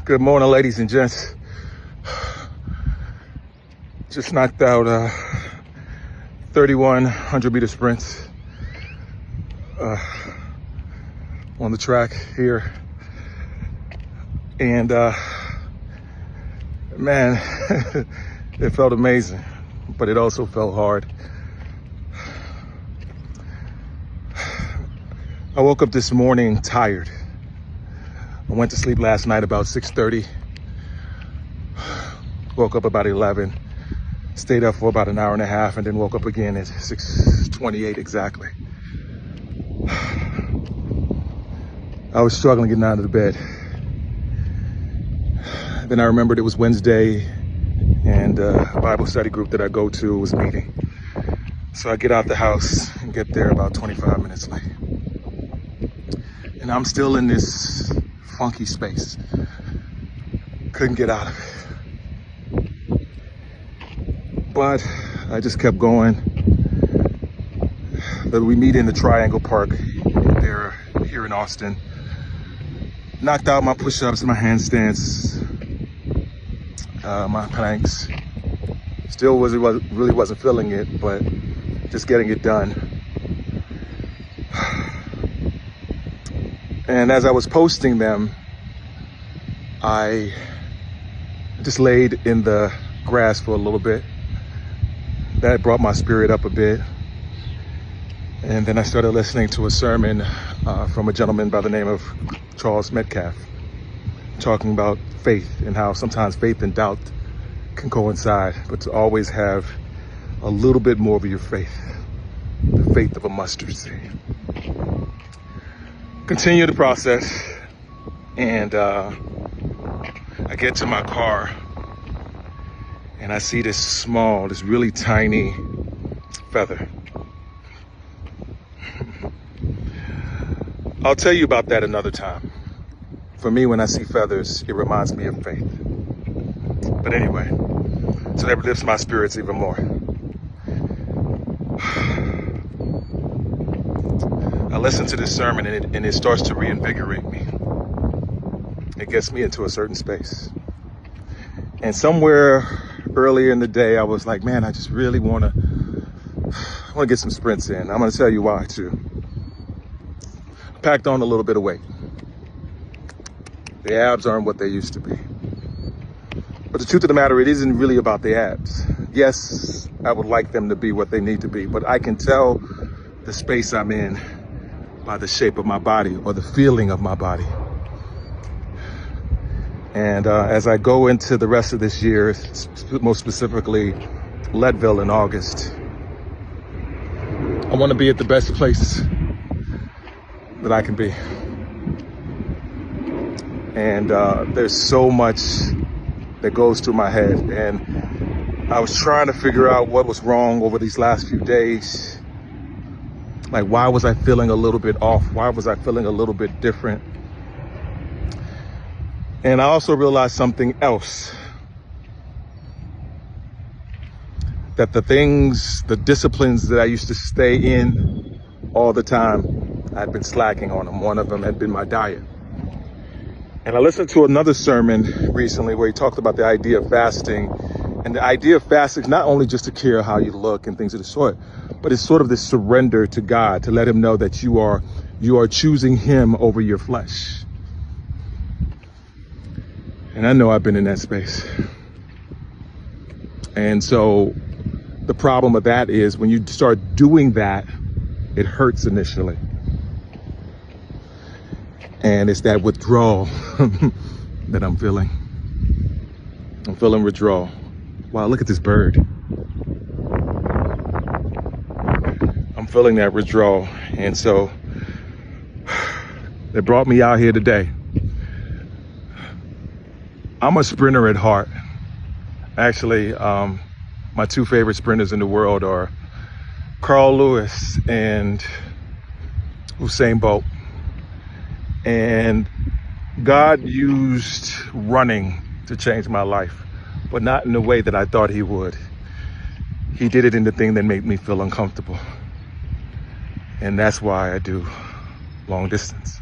Good morning, ladies and gents. Just knocked out 3,100 meter sprints on the track here. And man, it felt amazing, but it also felt hard. I woke up this morning tired. I went to sleep last night about 6:30. Woke up about 11. Stayed up for about an hour and a half and then woke up again at 6:28 exactly. I was struggling getting out of the bed. Then I remembered it was Wednesday and a Bible study group that I go to was meeting. So I get out the house and get there about 25 minutes late. And I'm still in this funky space. Couldn't get out of it. But I just kept going. We meet in the Triangle Park there here in Austin. Knocked out my push-ups, my handstands, my planks. Still really wasn't feeling it, but just getting it done. And as I was posting them, I just laid in the grass for a little bit. That brought my spirit up a bit. And then I started listening to a sermon from a gentleman by the name of Charles Metcalf, talking about faith and how sometimes faith and doubt can coincide, but to always have a little bit more of your faith, the faith of a mustard seed. Continue the process, and I get to my car and I see this really tiny feather. I'll tell you about that another time. For me, when I see feathers, it reminds me of faith. But anyway, so that lifts my spirits even more. I listen to this sermon and it starts to reinvigorate me. It gets me into a certain space. And somewhere earlier in the day, I was like, man, I just really want to get some sprints in. I'm going to tell you why too. I packed on a little bit of weight. The abs aren't what they used to be. But the truth of the matter, it isn't really about the abs. Yes, I would like them to be what they need to be, but I can tell the space I'm in by the shape of my body or the feeling of my body. And as I go into the rest of this year, most specifically Leadville in August, I want to be at the best place that I can be. And there's so much that goes through my head. And I was trying to figure out what was wrong over these last few days. Like, why was I feeling a little bit off? Why was I feeling a little bit different? And I also realized something else. That the disciplines that I used to stay in all the time, I'd been slacking on them. One of them had been my diet. And I listened to another sermon recently where he talked about the idea of fasting. And the idea of fasting is not only just to care how you look and things of the sort, but it's sort of this surrender to God, to let him know that you are choosing him over your flesh. And I know I've been in that space. And so the problem with that is when you start doing that, it hurts initially. And it's that withdrawal that I'm feeling. I'm feeling withdrawal. Wow, look at this bird. I'm feeling that withdrawal. And so they brought me out here today. I'm a sprinter at heart. Actually, my two favorite sprinters in the world are Carl Lewis and Usain Bolt. And God used running to change my life, but not in the way that I thought he would. He did it in the thing that made me feel uncomfortable. And that's why I do long distance.